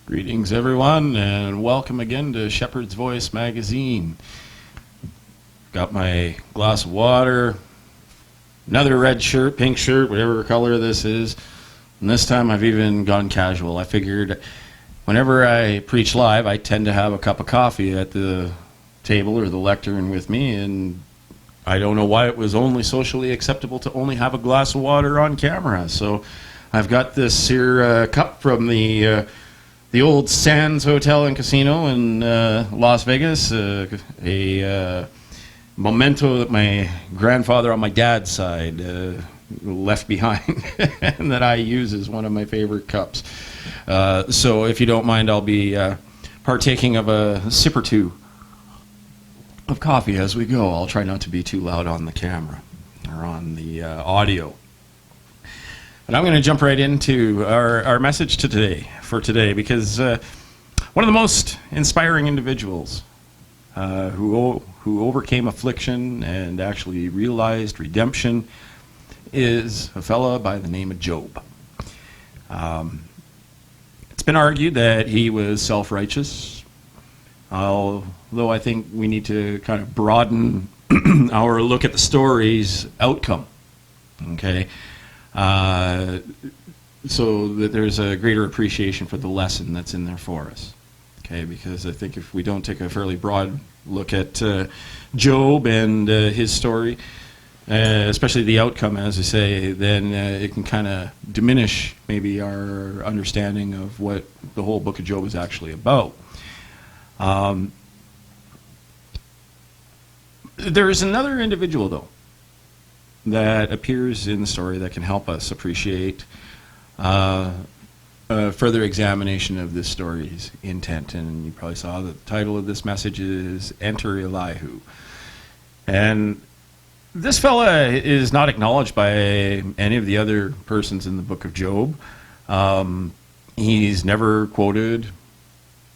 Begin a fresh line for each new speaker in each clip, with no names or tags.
Greetings, everyone, and welcome again to Shepherd's Voice magazine. Got my glass of water, another red shirt, pink shirt, whatever color this is. And this time I've even gone casual. I figured whenever I preach live, I tend to have a cup of coffee at the table or the lectern with me, and I don't know why it was only socially acceptable to only have a glass of water on camera. So I've got this here cup from the old Sands Hotel and Casino in Las Vegas, a memento that my grandfather on my dad's side left behind and that I use as one of my favorite cups. So if you don't mind, I'll be partaking of a sip or two of coffee as we go. I'll try not to be too loud on the camera or on the audio. But I'm going to jump right into our message for today, because one of the most inspiring individuals who overcame affliction and actually realized redemption is a fella by the name of Job. It's been argued that he was self-righteous, although I think we need to kind of broaden our look at the story's outcome. Okay. So that there's a greater appreciation for the lesson that's in there for us. Okay, because I think if we don't take a fairly broad look at Job and his story, especially the outcome, as I say, then it can kind of diminish maybe our understanding of what the whole book of Job is actually about. There is another individual, though, that appears in the story that can help us appreciate further examination of this story's intent. And you probably saw that the title of this message is Enter Elihu. And this fella is not acknowledged by any of the other persons in the book of Job. He's never quoted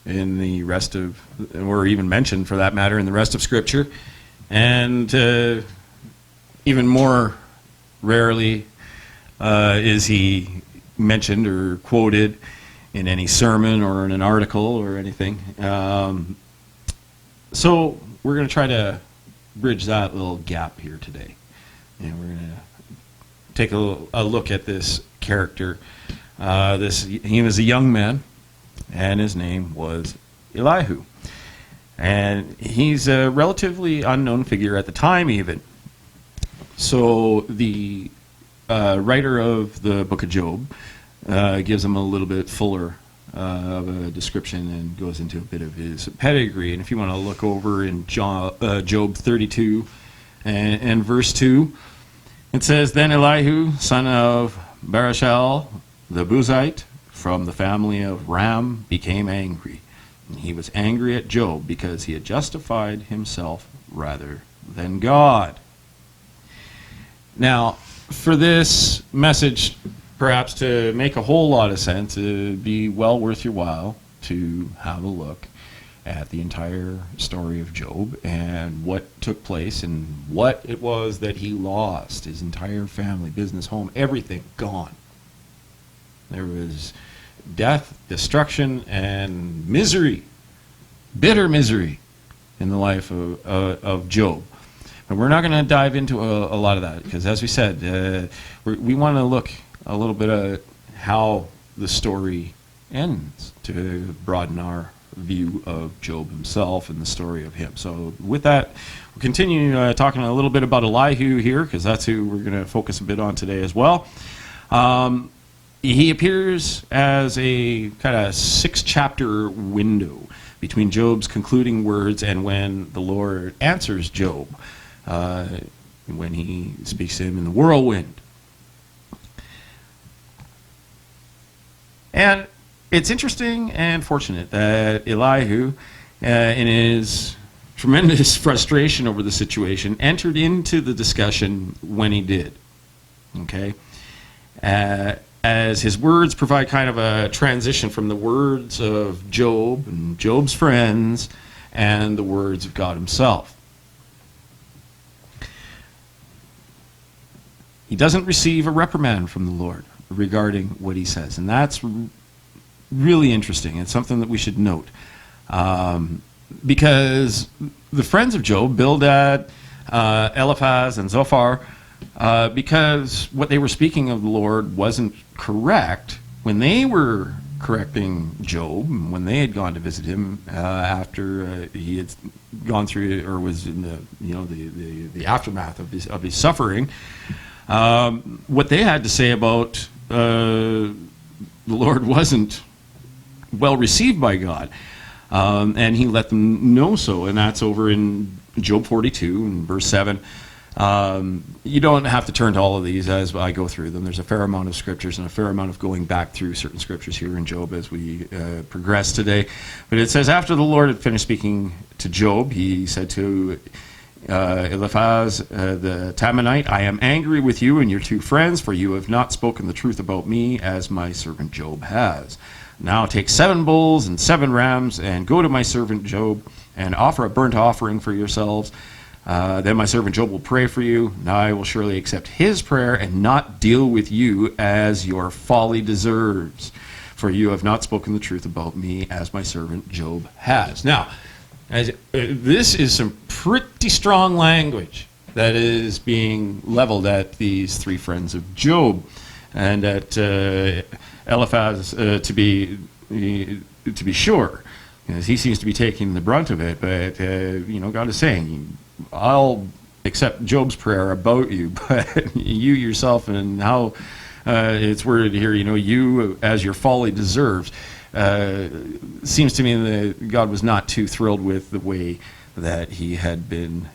in the rest of, or even mentioned for that matter, in the rest of Scripture. And even more rarely is he mentioned or quoted in any sermon or in an article or anything. So we're going to try to bridge that little gap here today. And we're going to take a look at this character. He was a young man, and his name was Elihu. And he's a relatively unknown figure at the time even. So the writer of the book of Job gives him a little bit fuller of a description and goes into a bit of his pedigree. And if you want to look over in Job 32 and verse 2, it says, Then Elihu, son of Barashal, the Buzite, from the family of Ram, became angry. And he was angry at Job because he had justified himself rather than God. Now, for this message perhaps to make a whole lot of sense, it would be well worth your while to have a look at the entire story of Job and what took place and what it was that he lost. His entire family, business, home, everything gone. There was death, destruction, and misery, bitter misery in the life of Job. But we're not going to dive into a lot of that, because as we said, we want to look a little bit at how the story ends to broaden our view of Job himself and the story of him. So with that, we'll continue talking a little bit about Elihu here, because that's who we're going to focus a bit on today as well. He appears as a kind of 6-chapter window between Job's concluding words and when the Lord answers Job, when he speaks to him in the whirlwind. And it's interesting and fortunate that Elihu, in his tremendous frustration over the situation, entered into the discussion when he did. Okay? As his words provide kind of a transition from the words of Job and Job's friends and the words of God himself. He doesn't receive a reprimand from the Lord regarding what he says. And that's really interesting. It's something that we should note. Because the friends of Job, Bildad, Eliphaz, and Zophar, because what they were speaking of the Lord wasn't correct, when they were correcting Job, when they had gone to visit him after he had gone through or was in the aftermath of his suffering, what they had to say about the Lord wasn't well received by God. And he let them know so, and that's over in Job 42 and verse 7. You don't have to turn to all of these as I go through them. There's a fair amount of scriptures and a fair amount of going back through certain scriptures here in Job as we progress today. But it says, after the Lord had finished speaking to Job, he said to Eliphaz the Temanite, I am angry with you and your two friends, for you have not spoken the truth about me as my servant Job has. Now take 7 bulls and 7 rams and go to my servant Job and offer a burnt offering for yourselves. Then my servant Job will pray for you. Now I will surely accept his prayer and not deal with you as your folly deserves. For you have not spoken the truth about me as my servant Job has. Now, this is some pretty strong language that is being leveled at these 3 friends of Job. And at Eliphaz, to be sure, because he seems to be taking the brunt of it. But God is saying, "I'll accept Job's prayer about you, but you yourself and how it's worded here, you as your folly deserves." Seems to me that God was not too thrilled with the way that he had been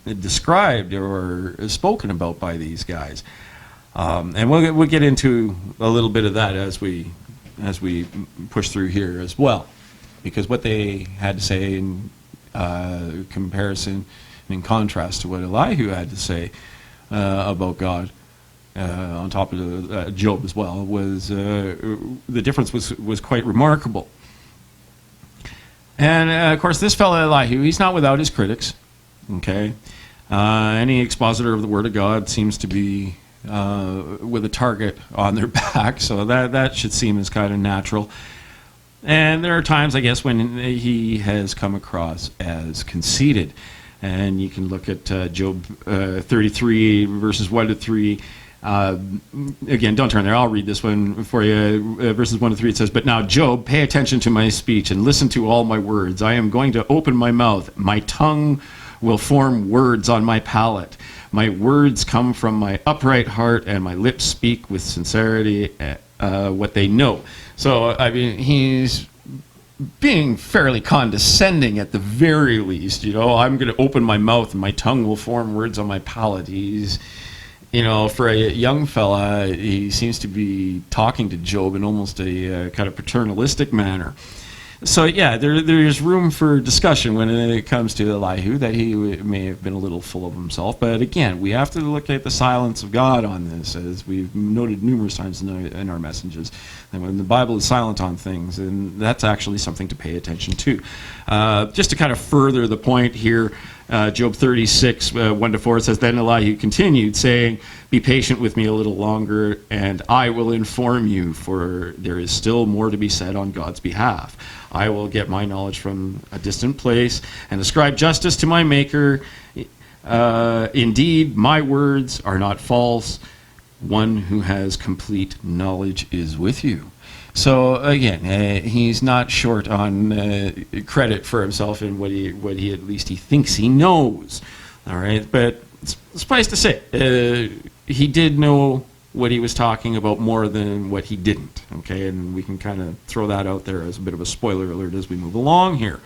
described or spoken about by these guys. And we'll get into a little bit of that as we push through here as well, because what they had to say in comparison and in contrast to what Elihu had to say about God, on top of Job as well, was the difference was quite remarkable. And of course, this fellow Elihu, he's not without his critics. Okay, any expositor of the Word of God seems to be with a target on their back, so that should seem as kind of natural. And there are times, I guess, when he has come across as conceited. And you can look at Job 33, verses 1 to 3. Again, don't turn there. I'll read this one for you. Verses 1 to 3, it says, "But now, Job, pay attention to my speech and listen to all my words. I am going to open my mouth. My tongue will form words on my palate. My words come from my upright heart, and my lips speak with sincerity what they know." So, I mean, he's being fairly condescending at the very least. I'm going to open my mouth, and my tongue will form words on my palate. He's, for a young fella, he seems to be talking to Job in almost a kind of paternalistic manner. So yeah, there's room for discussion when it comes to Elihu, that he may have been a little full of himself. But again, we have to look at the silence of God on this, as we've noted numerous times in our messages. And when the Bible is silent on things, and that's actually something to pay attention to. Just to kind of further the point here, Job 36, 1 to 4, it says, "Then Elihu continued, saying, 'Be patient with me a little longer, and I will inform you, for there is still more to be said on God's behalf. I will get my knowledge from a distant place and ascribe justice to my Maker. Indeed, my words are not false. One who has complete knowledge is with you.'" So again, he's not short on credit for himself in what he at least he thinks he knows. All right, but suffice to say, he did know what he was talking about more than what he didn't. Okay, and we can kind of throw that out there as a bit of a spoiler alert as we move along here.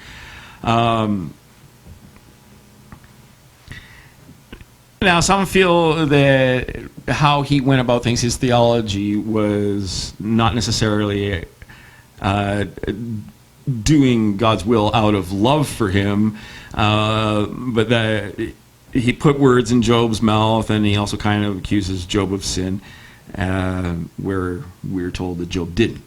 Now, some feel that how he went about things, his theology, was not necessarily doing God's will out of love for him, but that he put words in Job's mouth, and he also kind of accuses Job of sin, where we're told that Job didn't.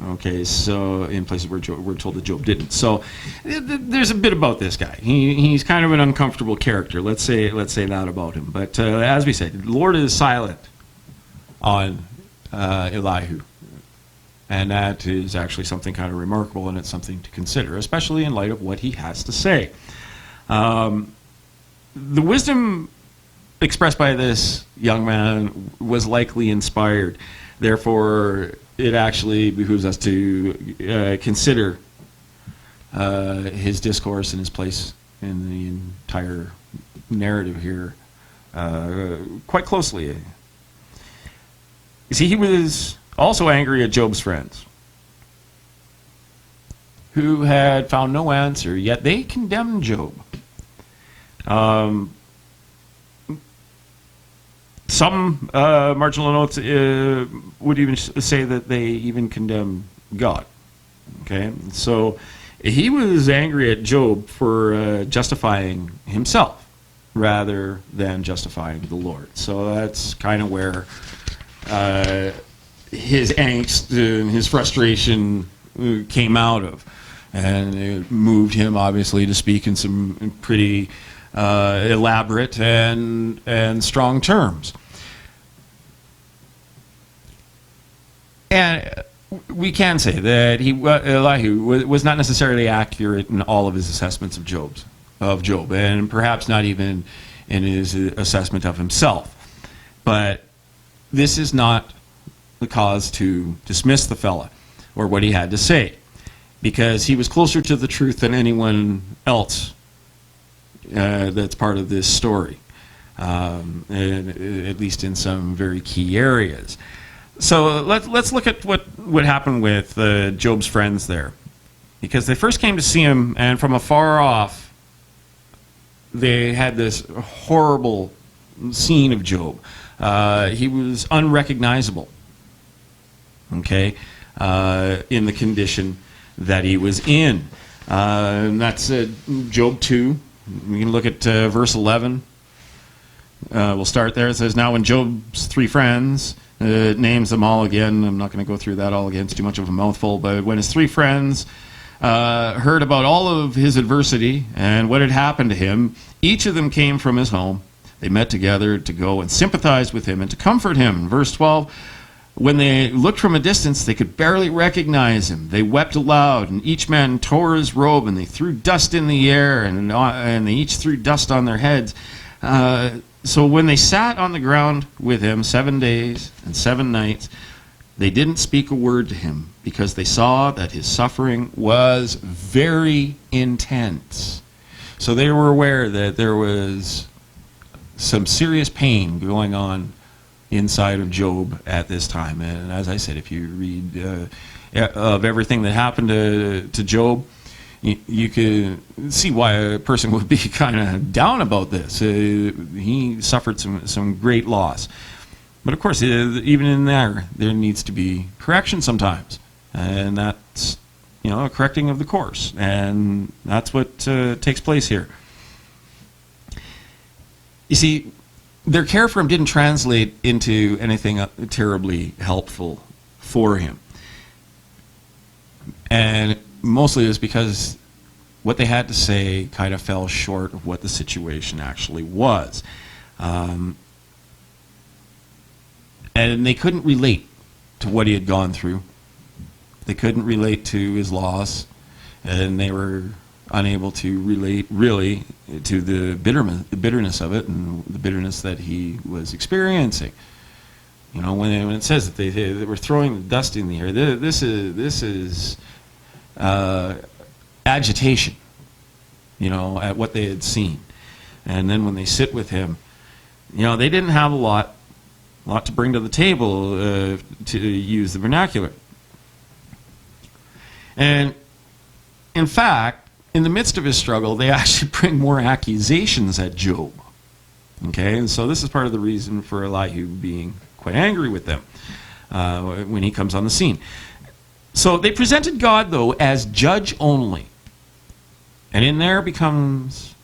Okay, so in places where we're told that Job didn't. So there's a bit about this guy. He's kind of an uncomfortable character. Let's say that about him. But as we said, the Lord is silent on Elihu. And that is actually something kind of remarkable, and it's something to consider, especially in light of what he has to say. The wisdom expressed by this young man was likely inspired. Therefore, it actually behooves us to consider his discourse and his place in the entire narrative here quite closely. You see, he was also angry at Job's friends, who had found no answer, yet they condemned Job. Some marginal notes would even say that they even condemn God. Okay, so he was angry at Job for justifying himself rather than justifying the Lord. So that's kind of where his angst and his frustration came out of. And it moved him, obviously, to speak in some pretty elaborate and strong terms. And we can say that Elihu was not necessarily accurate in all of his assessments of Job, and perhaps not even in his assessment of himself. But this is not the cause to dismiss the fella or what he had to say, because he was closer to the truth than anyone else that's part of this story, at least in some very key areas. So let's look at what happened with Job's friends there, because they first came to see him, and from afar off, they had this horrible scene of Job. He was unrecognizable, okay, in the condition that he was in. And that's Job 2. We can look at verse 11. We'll start there. It says, "Now when Job's three friends," it names them all again. I'm not going to go through that all again. It's too much of a mouthful. But when his three friends heard about all of his adversity and what had happened to him, each of them came from his home. They met together to go and sympathize with him and to comfort him. Verse 12, "When they looked from a distance, they could barely recognize him. They wept aloud, and each man tore his robe, and they threw dust in the air, and they each threw dust on their heads. So when they sat on the ground with him 7 days and 7 nights, they didn't speak a word to him, because they saw that his suffering was very intense." So they were aware that there was some serious pain going on inside of Job at this time. And as I said, if you read of everything that happened to Job, you can see why a person would be kind of down about this. He suffered some great loss. But of course, even in there needs to be correction sometimes. And that's, a correcting of the course. And that's what takes place here. You see, their care for him didn't translate into anything terribly helpful for him. And mostly it was because what they had to say kind of fell short of what the situation actually was. And they couldn't relate to what he had gone through. They couldn't relate to his loss, and they were unable to relate really to the bitterness of it and the bitterness that he was experiencing. When it says that they were throwing the dust in the air, this is agitation, at what they had seen. And then when they sit with him, they didn't have a lot to bring to the table, to use the vernacular. And in fact, in the midst of his struggle, they actually bring more accusations at Job. Okay, and so this is part of the reason for Elihu being quite angry with them when he comes on the scene. So they presented God, though, as judge only. And in there becomes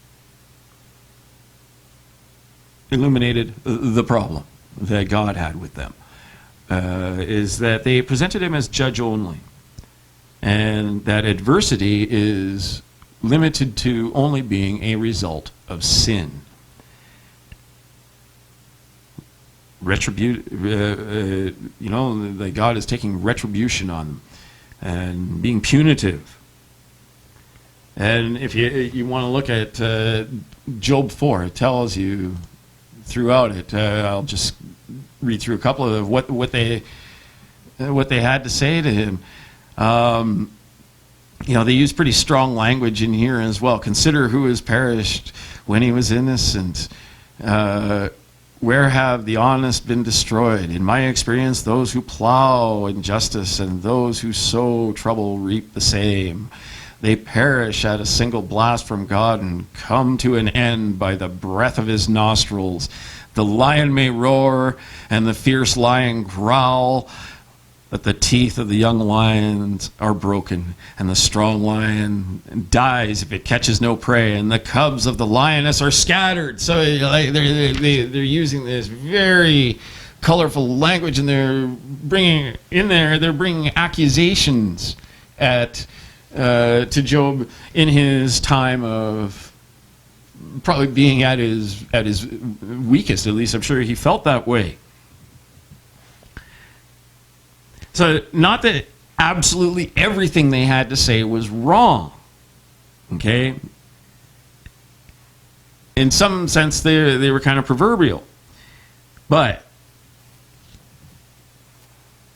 illuminated the problem that God had with them, is that they presented him as judge only. And that adversity is limited to only being a result of sin. that God is taking retribution on them and being punitive. And if you want to look at Job 4, it tells you throughout it. I'll just read through a couple of what they had to say to him. They use pretty strong language in here as well. Consider who has perished when he was innocent. Where have the honest been destroyed? In my experience, those who plow injustice and those who sow trouble reap the same. They perish at a single blast from God and come to an end by the breath of his nostrils. The lion may roar and the fierce lion growl, but the teeth of the young lions are broken, and the strong lion dies if it catches no prey, and the cubs of the lioness are scattered. So they're using this very colorful language, and they're bringing accusations to Job in his time of probably being at his weakest. At least I'm sure he felt that way. So not that absolutely everything they had to say was wrong, okay? In some sense, they were kind of proverbial. But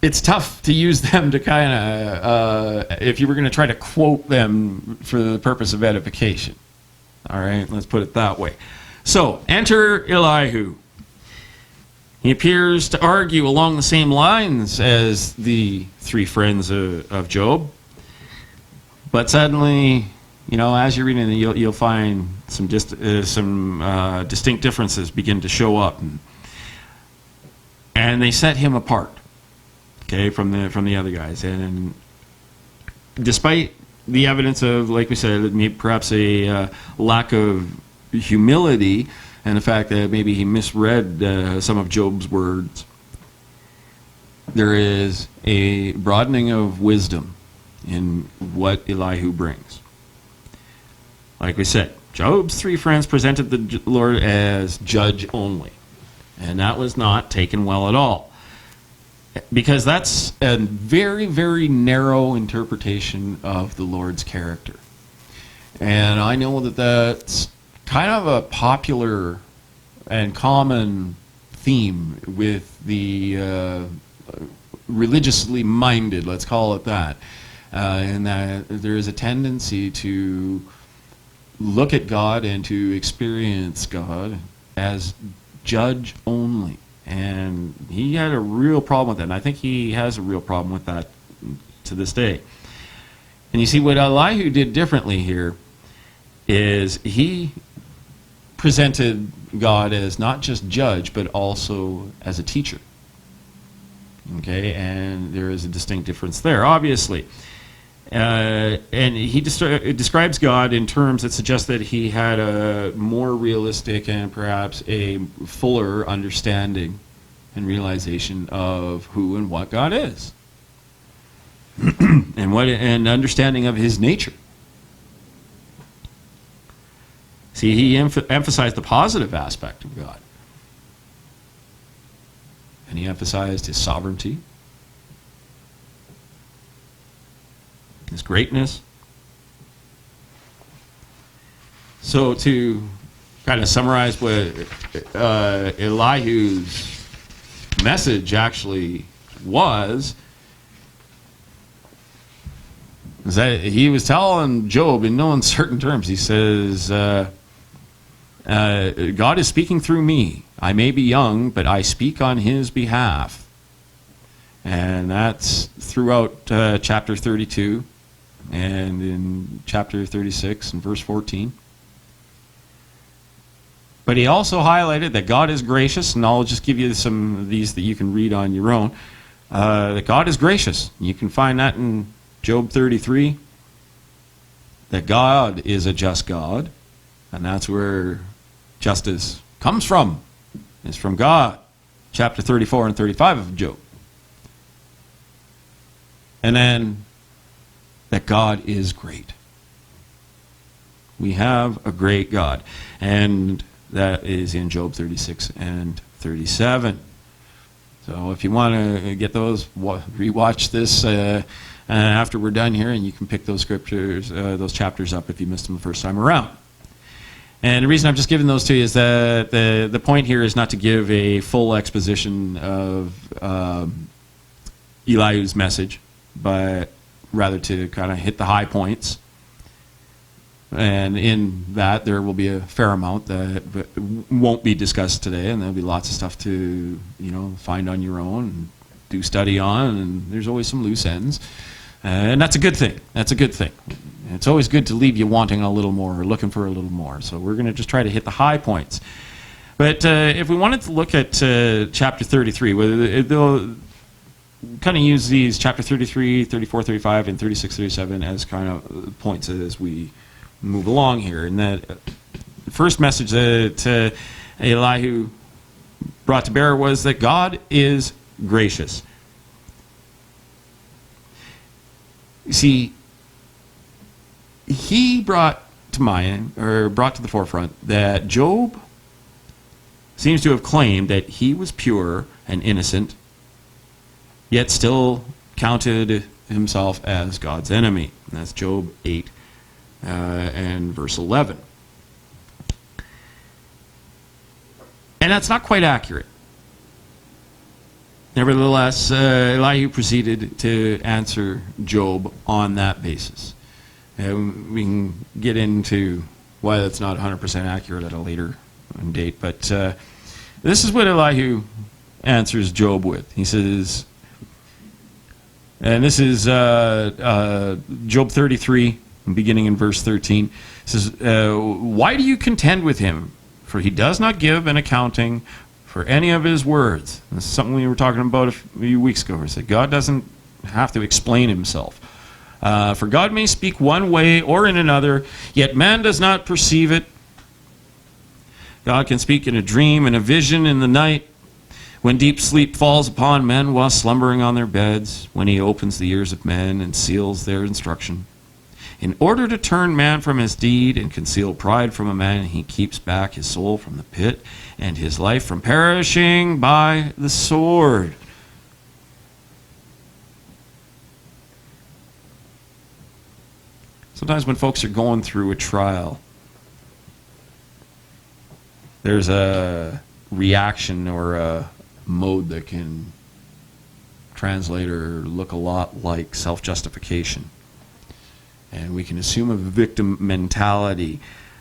it's tough to use them to kind of, if you were going to try to quote them for the purpose of edification. All right, let's put it that way. So, enter Elihu. He appears to argue along the same lines as the three friends of Job. But suddenly, as you're reading it, you'll find some distinct differences begin to show up. And they set him apart, okay, from the other guys. And despite the evidence of, like we said, perhaps a lack of humility, and the fact that maybe he misread some of Job's words, there is a broadening of wisdom in what Elihu brings. Like we said, Job's three friends presented the Lord as judge only, and that was not taken well at all, because that's a very, very narrow interpretation of the Lord's character. And I know that that's kind of a popular and common theme with the religiously minded, let's call it that, and that there is a tendency to look at God and to experience God as judge only. And he had a real problem with that, and I think he has a real problem with that to this day. And you see, what Elihu did differently here is he presented God as not just judge, but also as a teacher. Okay, and there is a distinct difference there, obviously. And he describes God in terms that suggest that he had a more realistic and perhaps a fuller understanding and realization of who and what God is, and understanding of his nature. See, he emphasized the positive aspect of God. And he emphasized his sovereignty, his greatness. So to kind of summarize what Elihu's message actually was that he was telling Job in no uncertain terms, he says, God is speaking through me. I may be young, but I speak on his behalf. And that's throughout chapter 32 and in chapter 36 and verse 14. But he also highlighted that God is gracious, and I'll just give you some of these that you can read on your own. That God is gracious. You can find that in Job 33. That God is a just God, and that's where justice comes from. It's from God. Chapter 34 and 35 of Job. And then that God is great. We have a great God. And that is in Job 36 and 37. So if you want to get those, rewatch this after we're done here, and you can pick those scriptures, those chapters up if you missed them the first time around. And the reason I'm just giving those to you is that the point here is not to give a full exposition of Elihu's message, but rather to kind of hit the high points. And in that, there will be a fair amount that won't be discussed today, and there'll be lots of stuff to find on your own and do study on, and there's always some loose ends. And that's a good thing. That's a good thing. It's always good to leave you wanting a little more or looking for a little more. So we're going to just try to hit the high points. But if we wanted to look at chapter 33, they'll kind of use these chapter 33, 34, 35, and 36, 37 as kind of points as we move along here. And that first message that Elihu brought to bear was that God is gracious. You see, he brought to the forefront that Job seems to have claimed that he was pure and innocent, yet still counted himself as God's enemy. And that's Job 8 and verse 11. And that's not quite accurate. Nevertheless, Elihu proceeded to answer Job on that basis. We can get into why that's not 100% accurate at a later date, but this is what Elihu answers Job with. He says, and this is Job 33, beginning in verse 13. It says, why do you contend with him? For he does not give an accounting for any of his words. This is something we were talking about a few weeks ago. We said God doesn't have to explain himself. For God may speak one way or in another, yet man does not perceive it. God can speak in a dream and a vision in the night, when deep sleep falls upon men while slumbering on their beds, when he opens the ears of men and seals their instruction. In order to turn man from his deed and conceal pride from a man, he keeps back his soul from the pit and his life from perishing by the sword. Sometimes when folks are going through a trial, there's a reaction or a mode that can translate or look a lot like self-justification. And we can assume a victim mentality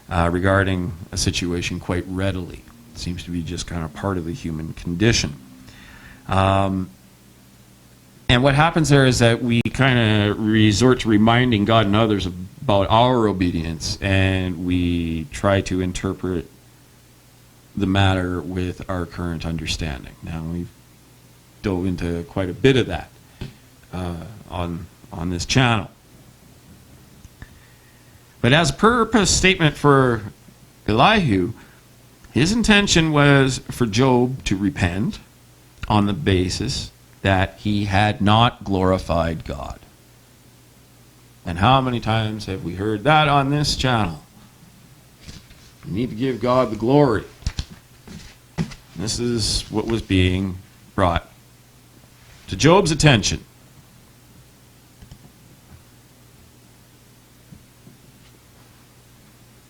regarding a situation quite readily. It seems to be just kind of part of the human condition. And what happens there is that we kind of resort to reminding God and others about our obedience, and we try to interpret the matter with our current understanding. Now, we've dove into quite a bit of that on this channel. But as a purpose statement for Elihu, his intention was for Job to repent on the basis that he had not glorified God. And how many times have we heard that on this channel? You need to give God the glory. This is what was being brought to Job's attention.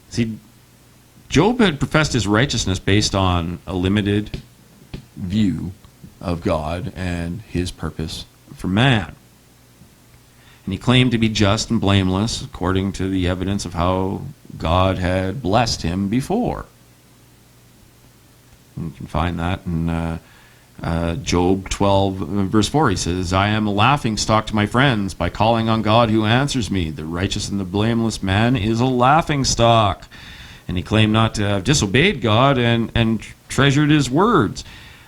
See, Job had professed his righteousness based on a limited view of God and his purpose for man. And he claimed to be just and blameless according to the evidence of how God had blessed him before. And you can find that in Job 12, verse 4. He says, I am a laughingstock to my friends by calling on God who answers me. The righteous and the blameless man is a laughingstock. And he claimed not to have disobeyed God and treasured his words.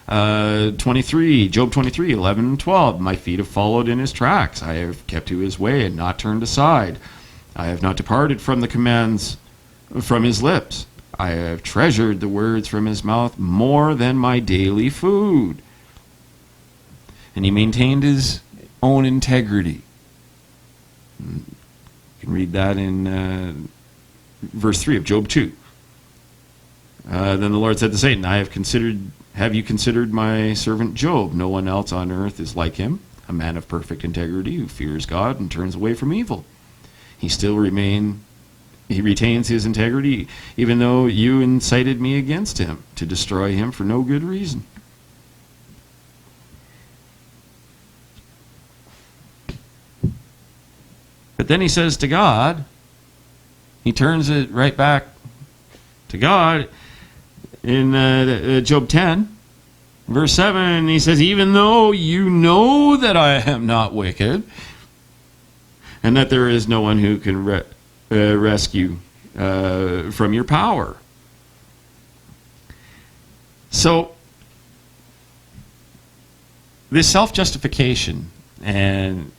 23, Job 23, 11 and 12. My feet have followed in his tracks. I have kept to his way and not turned aside. I have not departed from the commands from his lips. I have treasured the words from his mouth more than my daily food. And he maintained his own integrity. You can read that in verse 3 of Job 2. Then the Lord said to Satan, I have considered Have you considered my servant Job? No one else on earth is like him, a man of perfect integrity who fears God and turns away from evil. He retains his integrity, even though you incited me against him to destroy him for no good reason. But then he says to God, he turns it right back to God in Job 10, verse 7. He says, even though you know that I am not wicked, and that there is no one who can rescue from your power. So, this self-justification and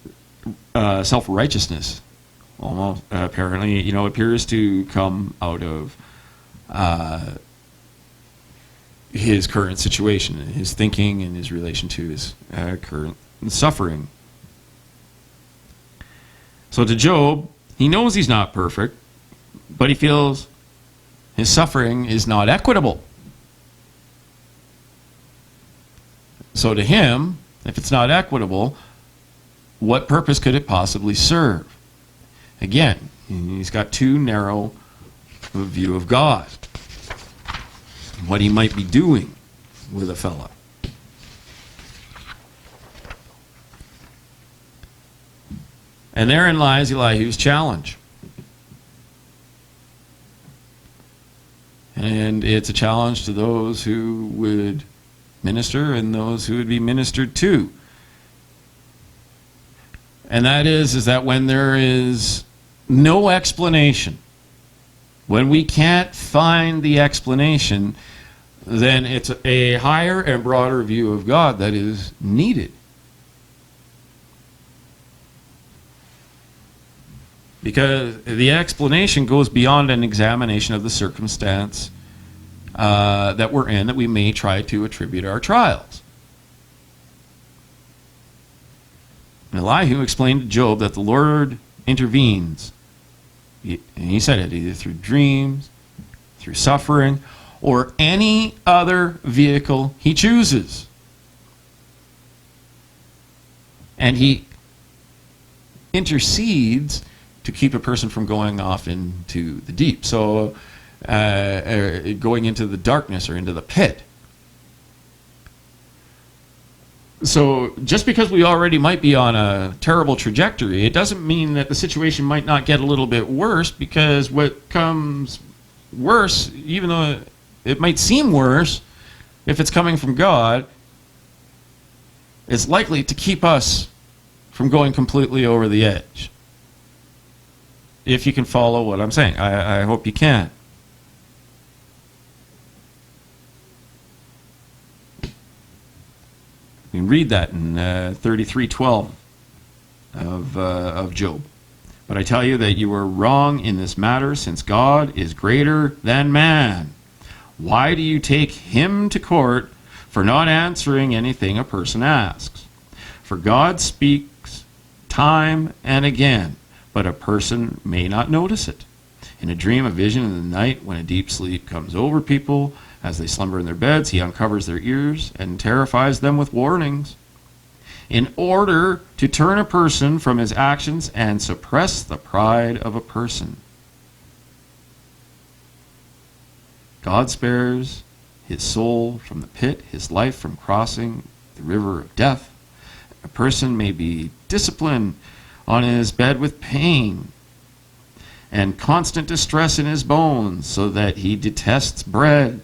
self-righteousness almost apparently, appears to come out of his current situation, his thinking, and his relation to his current suffering. So to Job, he knows he's not perfect, but he feels his suffering is not equitable. So to him, if it's not equitable, what purpose could it possibly serve? Again, he's got too narrow a view of God, what he might be doing with a fella. And therein lies Elihu's challenge. And it's a challenge to those who would minister and those who would be ministered to. And that is that when there is no explanation, when we can't find the explanation, then it's a higher and broader view of God that is needed. Because the explanation goes beyond an examination of the circumstance that we're in, that we may try to attribute our trials. Elihu explained to Job that the Lord intervenes. And he said it either through dreams, through suffering, or any other vehicle he chooses. And he intercedes to keep a person from going off into the deep. So going into the darkness or into the pit. So just because we already might be on a terrible trajectory, it doesn't mean that the situation might not get a little bit worse, because what comes worse, even though it might seem worse, if it's coming from God, it's likely to keep us from going completely over the edge. If you can follow what I'm saying. I hope you can. You can read that in 33:12 of Job. But I tell you that you are wrong in this matter, since God is greater than man. Why do you take him to court for not answering anything a person asks? For God speaks time and again, but a person may not notice it. In a dream, a vision in the night, when a deep sleep comes over people, as they slumber in their beds, he uncovers their ears and terrifies them with warnings, in order to turn a person from his actions and suppress the pride of a person. God spares his soul from the pit, his life from crossing the river of death. A person may be disciplined on his bed with pain and constant distress in his bones, so that he detests bread,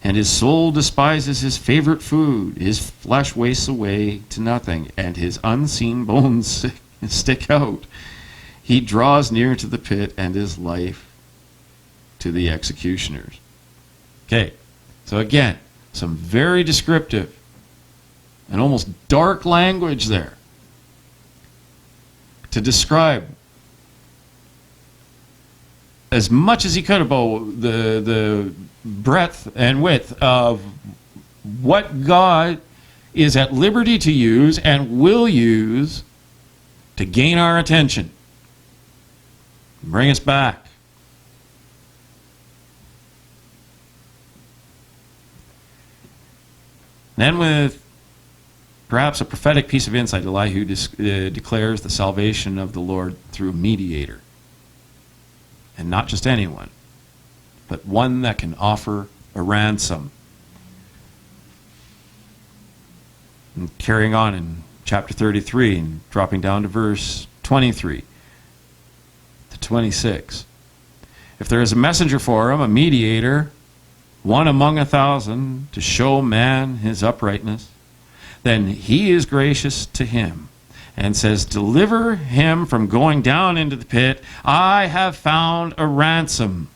and his soul despises his favorite food. His flesh wastes away to nothing, and his unseen bones stick out. He draws near to the pit, and his life to the executioners. Okay, so again, some very descriptive and almost dark language there to describe as much as he could about the breadth and width of what God is at liberty to use and will use to gain our attention, bring us back. Then with perhaps a prophetic piece of insight, Elihu declares the salvation of the Lord through a mediator. And not just anyone, but one that can offer a ransom. And carrying on in chapter 33 and dropping down to verse 23 to 26. If there is a messenger for him, a mediator, one among 1,000, to show man his uprightness, then he is gracious to him and says, deliver him from going down into the pit. I have found a ransom.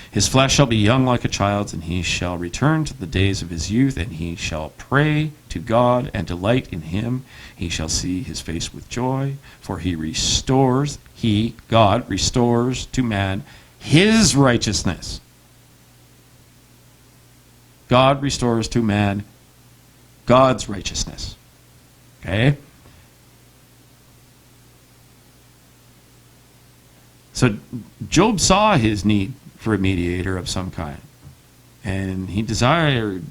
His flesh shall be young like a child's, and he shall return to the days of his youth, and he shall pray to God and delight in him. He shall see his face with joy, for God restores to man his righteousness. God restores to man God's righteousness. Okay? So Job saw his need for a mediator of some kind, and he desired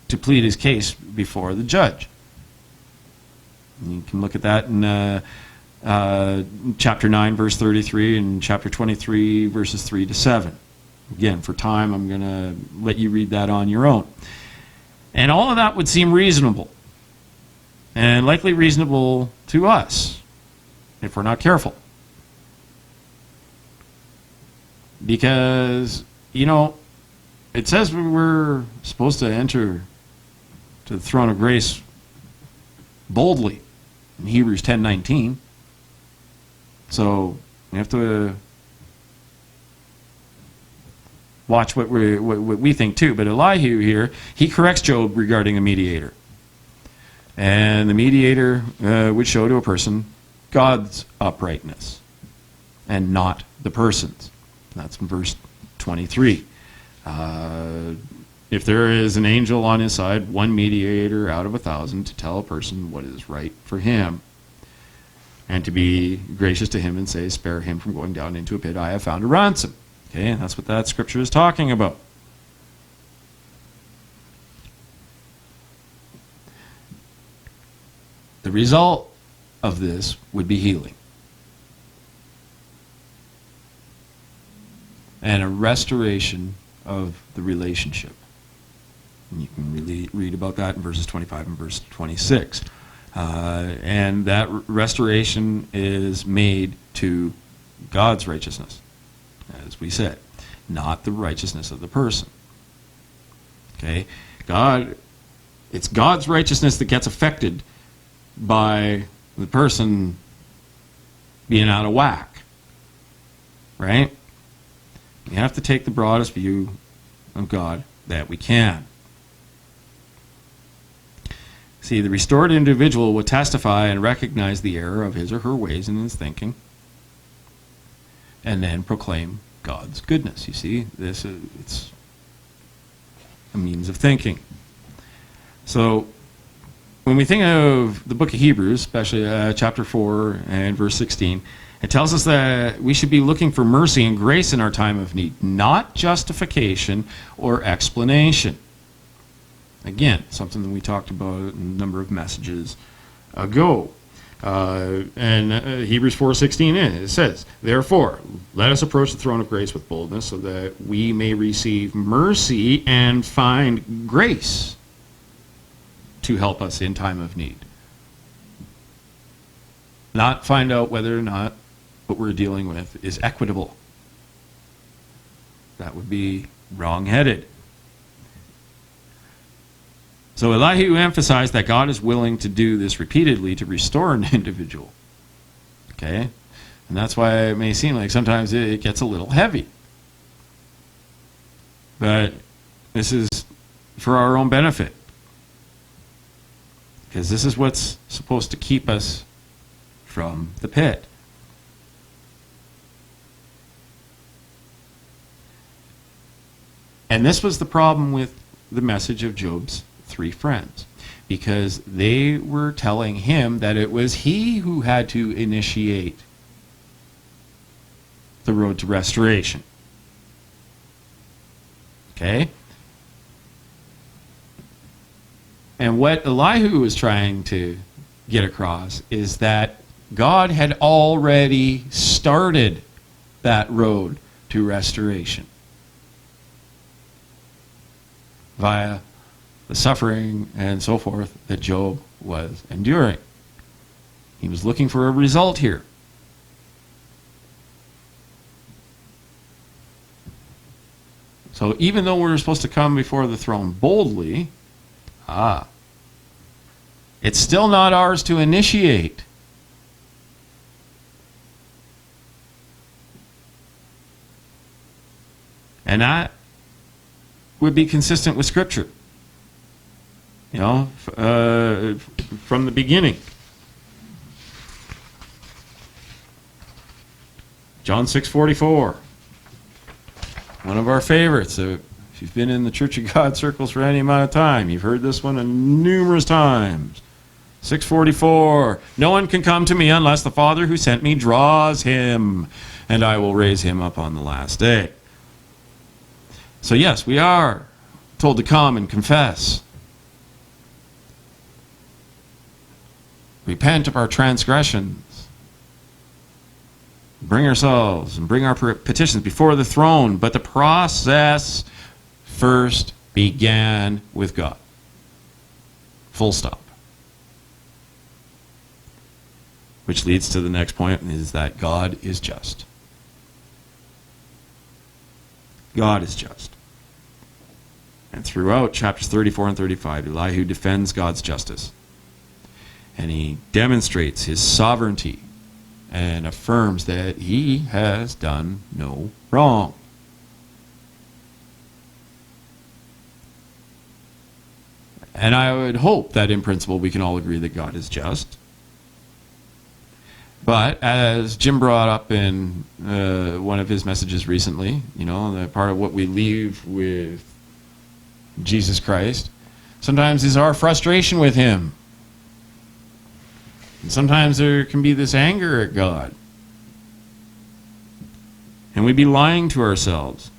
to plead his case before the judge. And you can look at that in chapter 9, verse 33, and chapter 23, verses 3 to 7. Again, for time, I'm going to let you read that on your own. And all of that would seem reasonable, and likely reasonable to us, if we're not careful. Because, it says we're supposed to enter to the throne of grace boldly in Hebrews 10:19. So we have to watch what we think too. But Elihu here, he corrects Job regarding a mediator. And the mediator would show to a person God's uprightness and not the person's. That's in verse 23. If there is an angel on his side, one mediator out of 1,000 to tell a person what is right for him, and to be gracious to him and say, spare him from going down into a pit, I have found a ransom. Okay, and that's what that scripture is talking about. The result of this would be healing. And a restoration of the relationship. And you can really read about that in verses 25 and verse 26. And that restoration is made to God's righteousness, as we said, not the righteousness of the person. Okay? It's God's righteousness that gets affected by the person being out of whack. Right? We have to take the broadest view of God that we can. See, the restored individual will testify and recognize the error of his or her ways in his thinking, and then proclaim God's goodness. You see, it's a means of thinking. So, when we think of the book of Hebrews, especially chapter 4 and verse 16, it tells us that we should be looking for mercy and grace in our time of need, not justification or explanation. Again, something that we talked about in a number of messages ago. And Hebrews 4:16, it says, therefore, let us approach the throne of grace with boldness so that we may receive mercy and find grace to help us in time of need. Not find out whether or not what we're dealing with is equitable. That would be wrong-headed. So Elihu emphasized that God is willing to do this repeatedly to restore an individual. Okay? And that's why it may seem like sometimes it gets a little heavy. But this is for our own benefit. Because this is what's supposed to keep us from the pit. And this was the problem with the message of Job's 3 friends, because they were telling him that it was he who had to initiate the road to restoration. Okay? And what Elihu was trying to get across is that God had already started that road to restoration via the suffering and so forth that Job was enduring. He was looking for a result here. So even though we're supposed to come before the throne boldly, it's still not ours to initiate. And that would be consistent with Scripture. You know, from the beginning. John 6:44. One of our favorites. If you've been in the Church of God circles for any amount of time, you've heard this one numerous times. 6:44. No one can come to me unless the Father who sent me draws him, and I will raise him up on the last day. So yes, we are told to come and confess. Repent of our transgressions. Bring ourselves and bring our petitions before the throne. But the process first began with God. Full stop. Which leads to the next point, is that God is just. God is just. And throughout chapters 34 and 35, Elihu defends God's justice. And he demonstrates his sovereignty and affirms that he has done no wrong. And I would hope that in principle we can all agree that God is just. But as Jim brought up in one of his messages recently, you know, the part of what we leave with Jesus Christ sometimes is our frustration with him. And sometimes there can be this anger at God. And we'd be lying to ourselves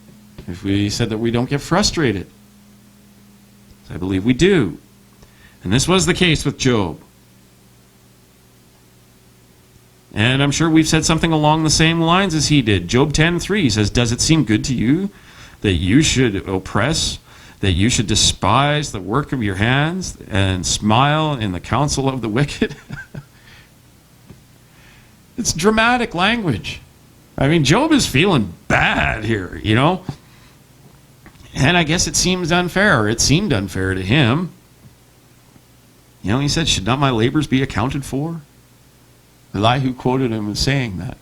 if we said that we don't get frustrated. So I believe we do. And this was the case with Job. And I'm sure we've said something along the same lines as he did. Job 10:3 says, "Does it seem good to you that you should oppress, that you should despise the work of your hands and smile in the counsel of the wicked?" It's dramatic language. I mean, Job is feeling bad here, you know. And I guess it seems unfair. It seemed unfair to him. You know, he said, "Should not my labors be accounted for?" Elihu quoted him as saying that.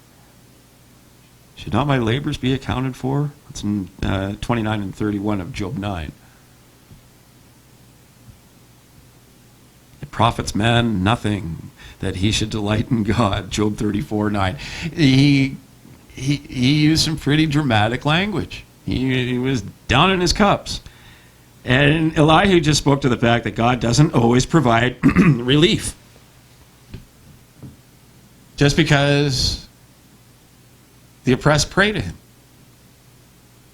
"Should not my labors be accounted for?" It's in 29 and 31 of Job 9. It profits man nothing that he should delight in God. Job 34:9. He used some pretty dramatic language. He was down in his cups. And Elihu just spoke to the fact that God doesn't always provide relief. Just because the oppressed pray to him.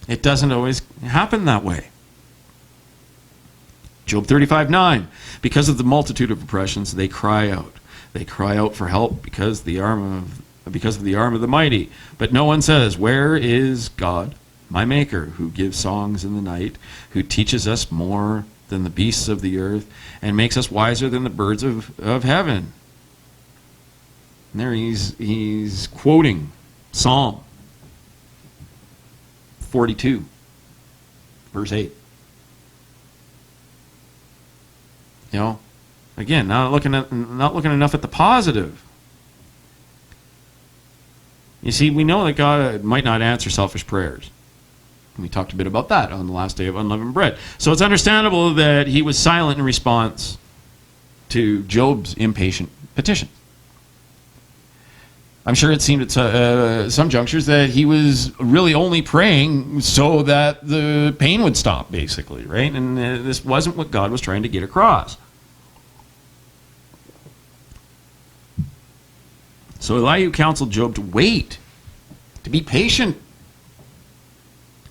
It doesn't always happen that way. Job 35:9. Because of the multitude of oppressions, they cry out. They cry out for help because of the arm of the mighty. But no one says, "Where is God, my maker, who gives songs in the night, who teaches us more than the beasts of the earth, and makes us wiser than the birds of heaven?" And there he's quoting Psalm 42, verse 8. You know, again, not looking enough at the positive. You see, we know that God might not answer selfish prayers. We talked a bit about that on the last day of unleavened bread. So it's understandable that he was silent in response to Job's impatient petition. I'm sure it seemed at some junctures that he was really only praying so that the pain would stop, basically, right? And this wasn't what God was trying to get across. So Elihu counseled Job to wait, to be patient.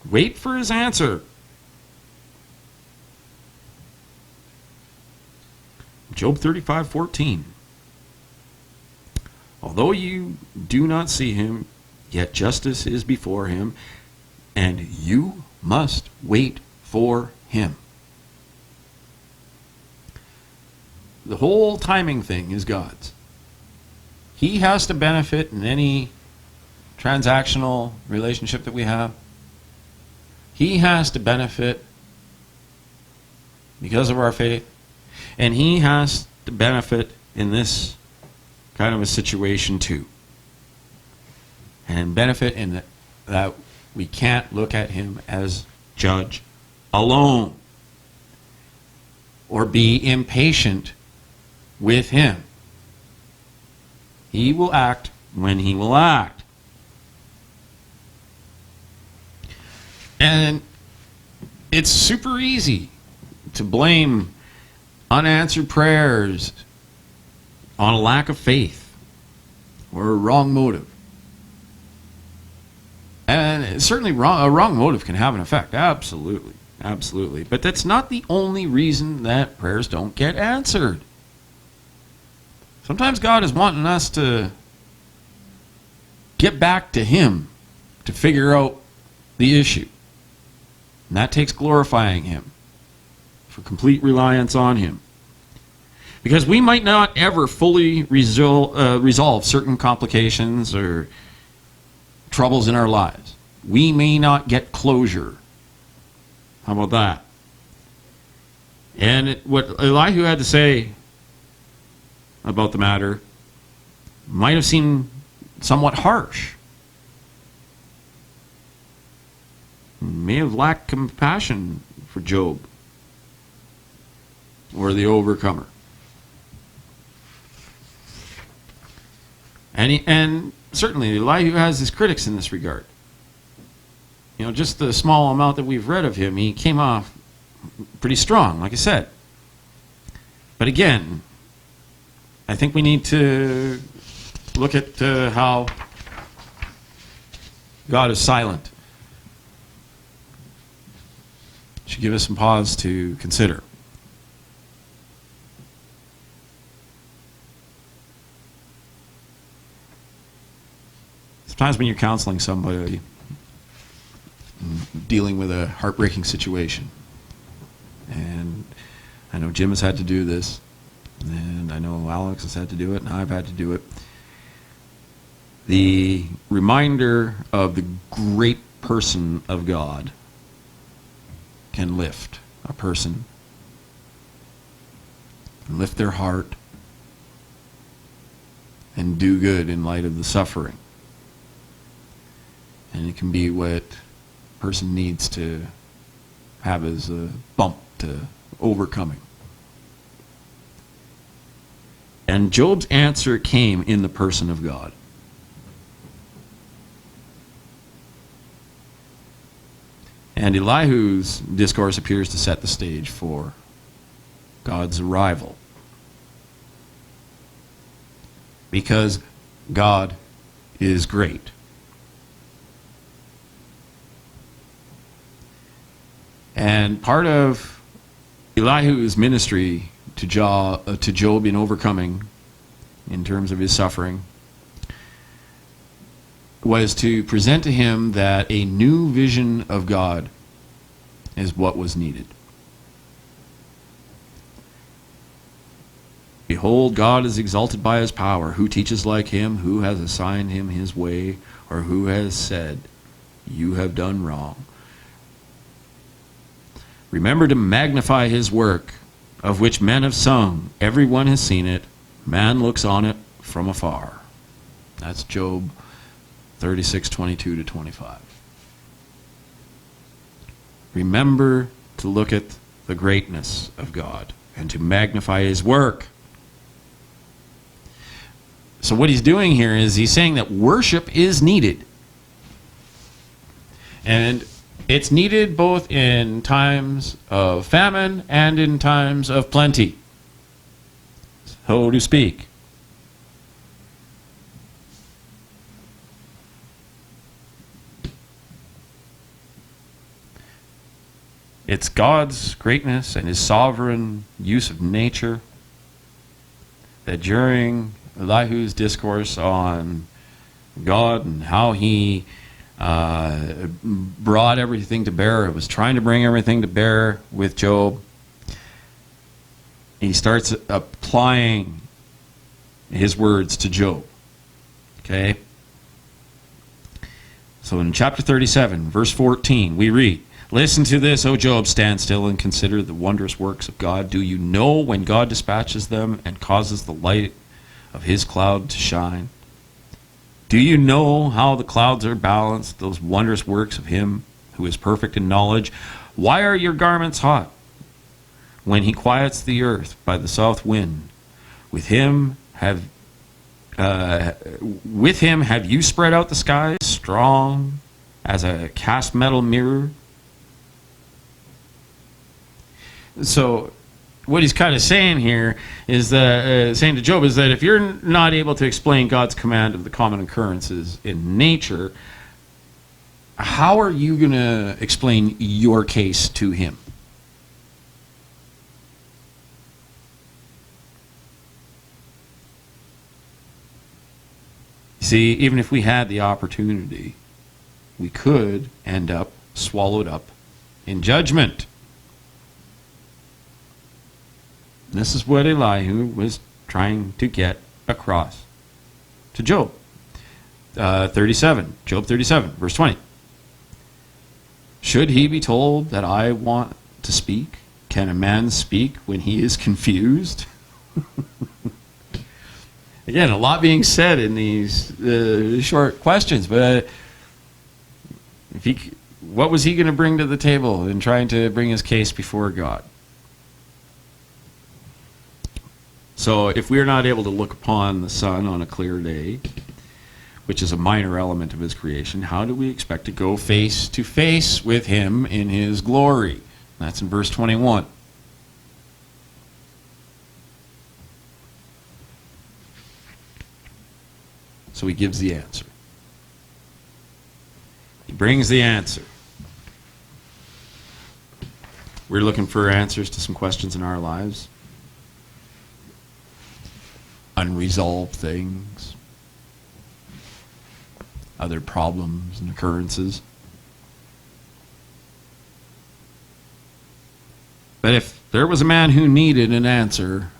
Wait for his answer. Job 35:14. Although you do not see him, yet justice is before him, and you must wait for him. The whole timing thing is God's. He has to benefit in any transactional relationship that we have. He has to benefit because of our faith, and he has to benefit in this kind of a situation too. And benefit in that we can't look at him as judge alone or be impatient with him. He will act when he will act. And it's super easy to blame unanswered prayers on a lack of faith or a wrong motive. And certainly a wrong motive can have an effect. Absolutely. Absolutely. But that's not the only reason that prayers don't get answered. Sometimes God is wanting us to get back to him to figure out the issue. And that takes glorifying him for complete reliance on him. Because we might not ever fully resolve certain complications or troubles in our lives. We may not get closure. How about that? And what Elihu had to say about the matter might have seemed somewhat harsh. May have lacked compassion for Job or the overcomer. And certainly Elihu has his critics in this regard. You know, just the small amount that we've read of him, he came off pretty strong, like I said. But again, I think we need to look at how God is silent. Should give us some pause to consider. Sometimes when you're counseling somebody dealing with a heartbreaking situation, and I know Jim has had to do this, and I know Alex has had to do it, and I've had to do it. The reminder of the great person of God can lift a person, lift their heart, and do good in light of the suffering. And it can be what a person needs to have as a bump to overcoming. And Job's answer came in the person of God. And Elihu's discourse appears to set the stage for God's arrival. Because God is great. And part of Elihu's ministry to Job in overcoming, in terms of his suffering, was to present to him that a new vision of God is what was needed. Behold, God is exalted by his power. Who teaches like him? Who has assigned him his way? Or who has said, you have done wrong? Remember to magnify his work, of which men have sung. Everyone has seen it. Man looks on it from afar. That's Job 36:22-25. Remember to look at the greatness of God and to magnify his work. So what he's doing here is he's saying that worship is needed. And it's needed both in times of famine and in times of plenty, so to speak. It's God's greatness and his sovereign use of nature that during Elihu's discourse on God and how he brought everything to bear, was trying to bring everything to bear with Job, he starts applying his words to Job. Okay? So in chapter 37, verse 14, we read, "Listen to this, O Job, stand still and consider the wondrous works of God. Do you know when God dispatches them and causes the light of his cloud to shine? Do you know how the clouds are balanced, those wondrous works of him who is perfect in knowledge? Why are your garments hot when he quiets the earth by the south wind? With him have you spread out the skies, strong as a cast metal mirror?" So what he's kind of saying here is that, saying to Job, is that if you're not able to explain God's command of the common occurrences in nature, how are you going to explain your case to him? See, even if we had the opportunity, we could end up swallowed up in judgment. This is what Elihu was trying to get across to Job. 37, Job 37, verse 20. "Should he be told that I want to speak? Can a man speak when he is confused?" Again, a lot being said in these short questions, but what was he going to bring to the table in trying to bring his case before God? So if we're not able to look upon the sun on a clear day, which is a minor element of his creation, how do we expect to go face to face with him in his glory? That's in verse 21. So he gives the answer. He brings the answer. We're looking for answers to some questions in our lives. Unresolved things. Other problems and occurrences. But if there was a man who needed an answer,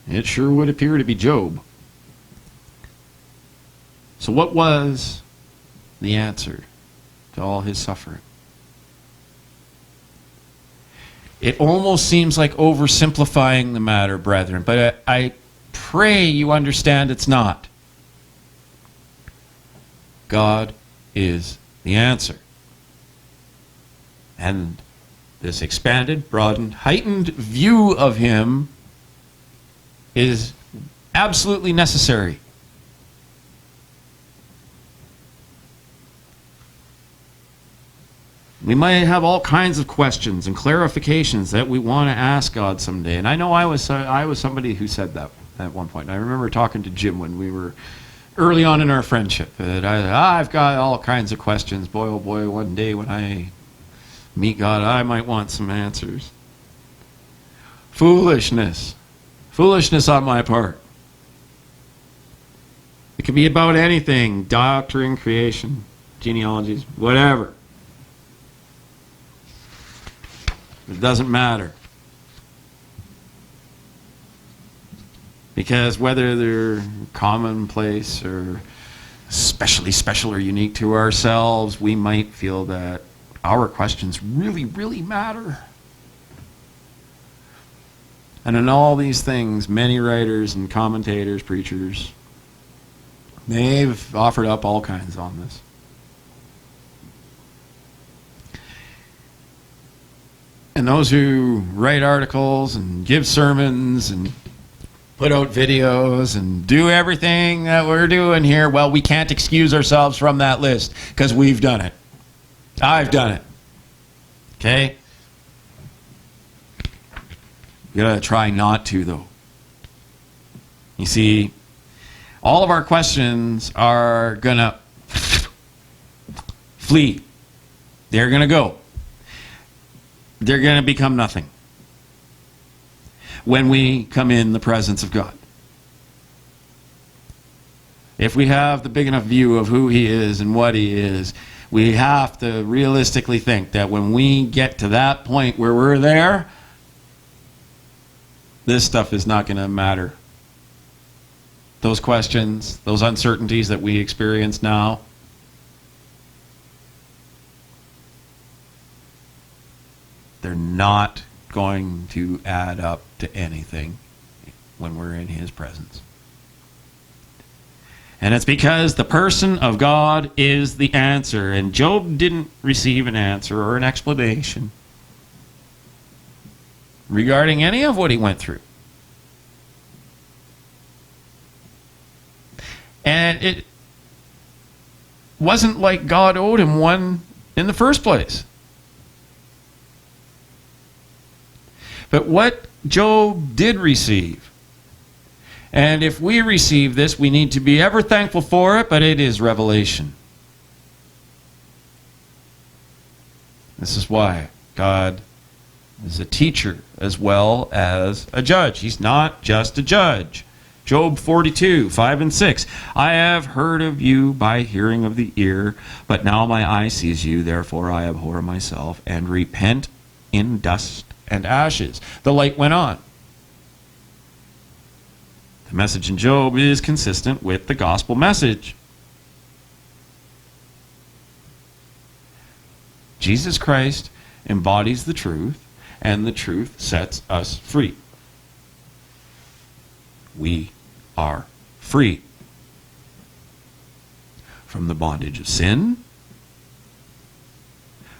it sure would appear to be Job. So what was the answer to all his suffering? It almost seems like oversimplifying the matter, brethren, but I pray you understand it's not. God is the answer. And this expanded, broadened, heightened view of him is absolutely necessary. We might have all kinds of questions and clarifications that we want to ask God someday. And I know I was somebody who said that at one point. I remember talking to Jim when we were early on in our friendship. That I've got all kinds of questions. Boy, oh boy, one day when I meet God, I might want some answers. Foolishness. Foolishness on my part. It can be about anything. Doctrine, creation, genealogies, whatever. It doesn't matter. Because whether they're commonplace or especially special or unique to ourselves, we might feel that our questions really, really matter. And in all these things, many writers and commentators, preachers, they've offered up all kinds on this. And those who write articles and give sermons and put out videos and do everything that we're doing here, well, we can't excuse ourselves from that list because we've done it. I've done it. Okay? You gotta try not to, though. You see, all of our questions are gonna flee. They're gonna go. They're gonna become nothing when we come in the presence of God. if we have the big enough view of who he is and what he is, we have to realistically think that when we get to that point where we're there, this stuff is not going to matter. Those questions, those uncertainties that we experience now, they're not going to add up to anything when we're in his presence. And it's because the person of God is the answer. And Job didn't receive an answer or an explanation regarding any of what he went through. And it wasn't like God owed him one in the first place. But what Job did receive, and if we receive this, we need to be ever thankful for it, but it is revelation. This is why God is a teacher as well as a judge. He's not just a judge. Job 42, 5 and 6. I have heard of you by hearing of the ear, but now my eye sees you, therefore I abhor myself and repent in dust and ashes. The light went on. The message in Job is consistent with the gospel message. Jesus Christ embodies the truth, and the truth sets us free. We are free from the bondage of sin,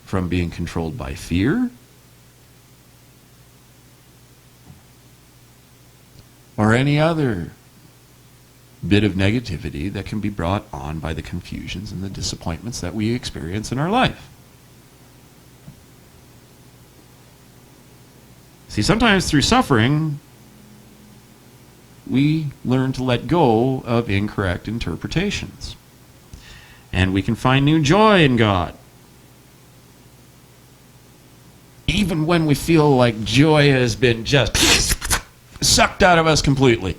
from being controlled by fear, or any other bit of negativity that can be brought on by the confusions and the disappointments that we experience in our life. See, sometimes through suffering, we learn to let go of incorrect interpretations. And we can find new joy in God. Even when we feel like joy has been just sucked out of us completely,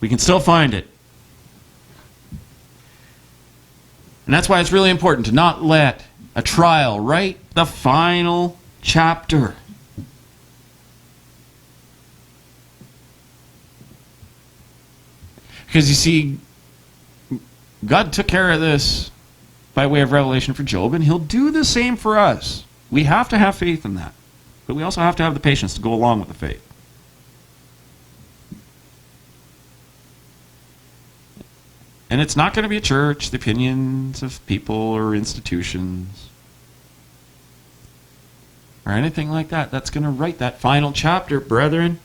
we can still find it. And that's why it's really important to not let a trial write the final chapter. Because you see, God took care of this by way of revelation for Job, and he'll do the same for us. We have to have faith in that. But we also have to have the patience to go along with the faith. And it's not going to be a church, the opinions of people or institutions, or anything like that. That's going to write that final chapter, brethren.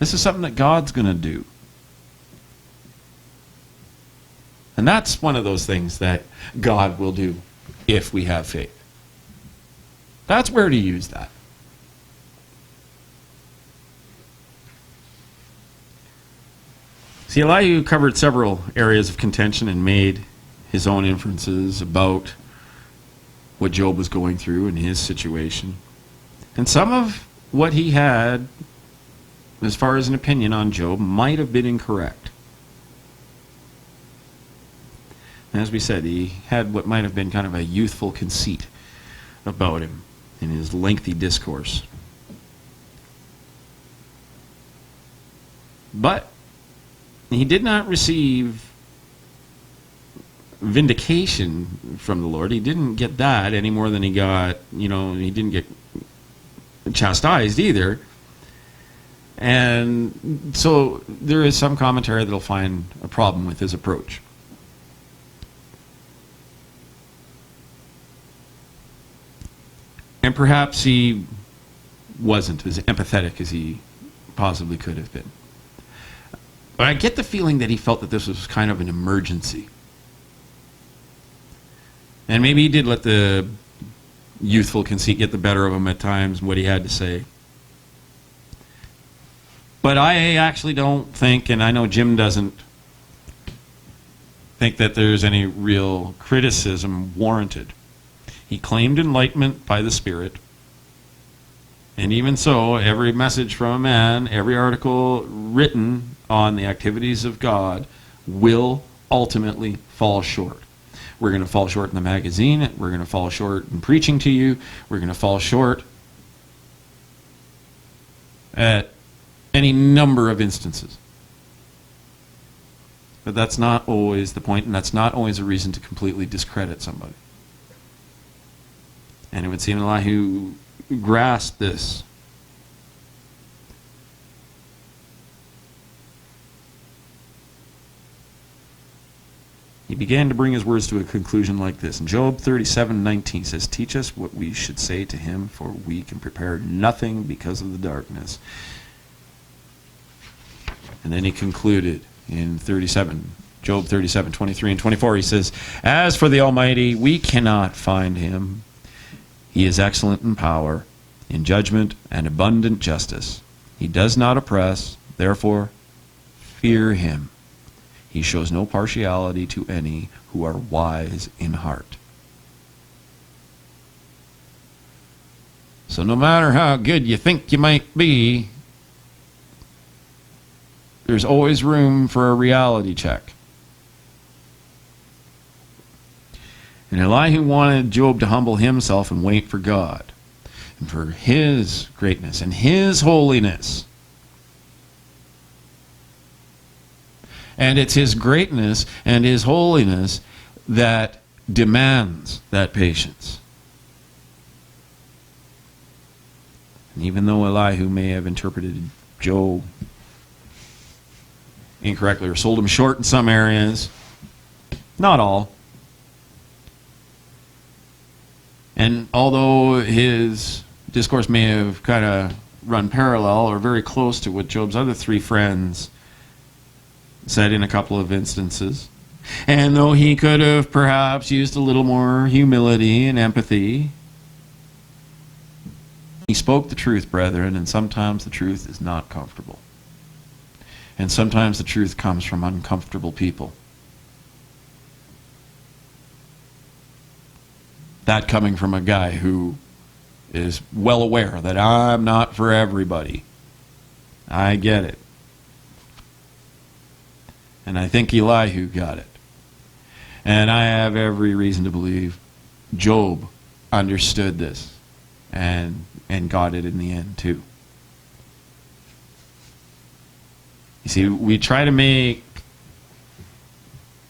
This is something that God's going to do. And that's one of those things that God will do if we have faith. That's where to use that. See, Elihu covered several areas of contention and made his own inferences about what Job was going through in his situation. And some of what he had, as far as an opinion on Job, might have been incorrect. And as we said, he had what might have been kind of a youthful conceit about him in his lengthy discourse. But he did not receive vindication from the Lord. He didn't get that any more than he got, he didn't get chastised either. And so there is some commentary that'll find a problem with his approach. And perhaps he wasn't as empathetic as he possibly could have been. But I get the feeling that he felt that this was kind of an emergency. And maybe he did let the youthful conceit get the better of him at times, what he had to say. But I actually don't think, and I know Jim doesn't think, that there's any real criticism warranted. He claimed enlightenment by the Spirit, And even so, every message from a man, every article written on the activities of God will ultimately fall short. We're going to fall short in the magazine. We're going to fall short in preaching to you. We're going to fall short at any number of instances. But that's not always the point, and that's not always a reason to completely discredit somebody. And it would seem Elihu grasped this. He began to bring his words to a conclusion like this. In Job 37:19 says, "Teach us what we should say to him, for we can prepare nothing because of the darkness." And then he concluded in Job 37:23 and 24. He says, "As for the Almighty, we cannot find him. He is excellent in power, in judgment and abundant justice. He does not oppress, therefore fear him. He shows no partiality to any who are wise in heart." So no matter how good you think you might be, there's always room for a reality check. And Elihu wanted Job to humble himself and wait for God, and for his greatness and his holiness. And it's his greatness and his holiness that demands that patience. And even though Elihu may have interpreted Job incorrectly or sold him short in some areas, not all. And although his discourse may have kind of run parallel or very close to what Job's other three friends said in a couple of instances, and though he could have perhaps used a little more humility and empathy, he spoke the truth, brethren, and sometimes the truth is not comfortable. And sometimes the truth comes from uncomfortable people. That coming from a guy who is well aware that I'm not for everybody. I get it. And I think Elihu got it. And I have every reason to believe Job understood this and got it in the end too. You see, we try to make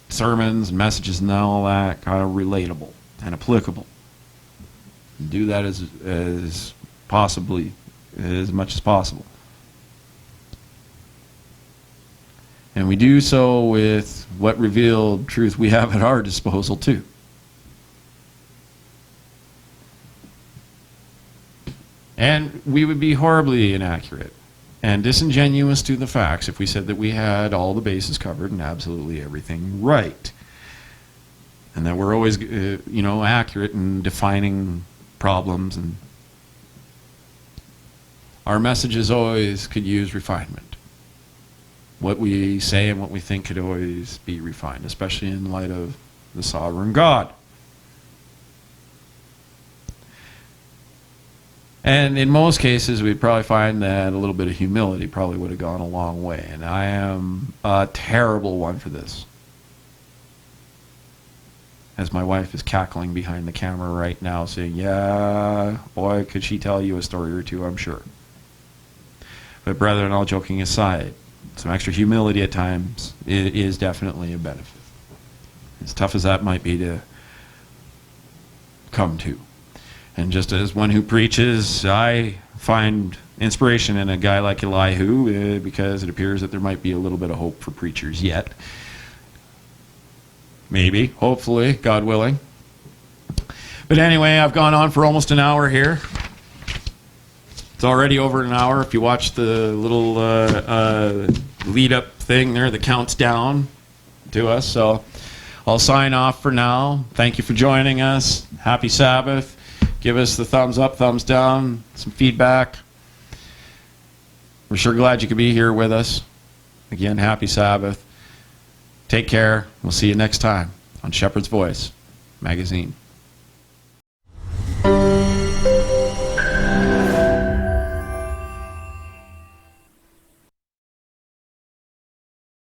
sermons and messages and all that kind of relatable and applicable. And do that as possibly, as much as possible. And we do so with what revealed truth we have at our disposal too. And we would be horribly inaccurate and disingenuous to the facts if we said that we had all the bases covered and absolutely everything right. And that we're always, accurate in defining problems. And our messages always could use refinement. What we say and what we think could always be refined, especially in light of the sovereign God. And in most cases, we'd probably find that a little bit of humility probably would have gone a long way. And I am a terrible one for this. As my wife is cackling behind the camera right now saying, yeah, boy, could she tell you a story or two, I'm sure. But brethren, all joking aside, some extra humility at times is definitely a benefit. As tough as that might be to come to. And just as one who preaches, I find inspiration in a guy like Elihu because it appears that there might be a little bit of hope for preachers yet. Maybe, hopefully, God willing. But anyway, I've gone on for almost an hour here. It's already over an hour. If you watch the little lead-up thing there that counts down to us. So I'll sign off for now. Thank you for joining us. Happy Sabbath. Give us the thumbs up, thumbs down, some feedback. We're sure glad you could be here with us. Again, happy Sabbath. Take care. We'll see you next time on Shepherd's Voice magazine.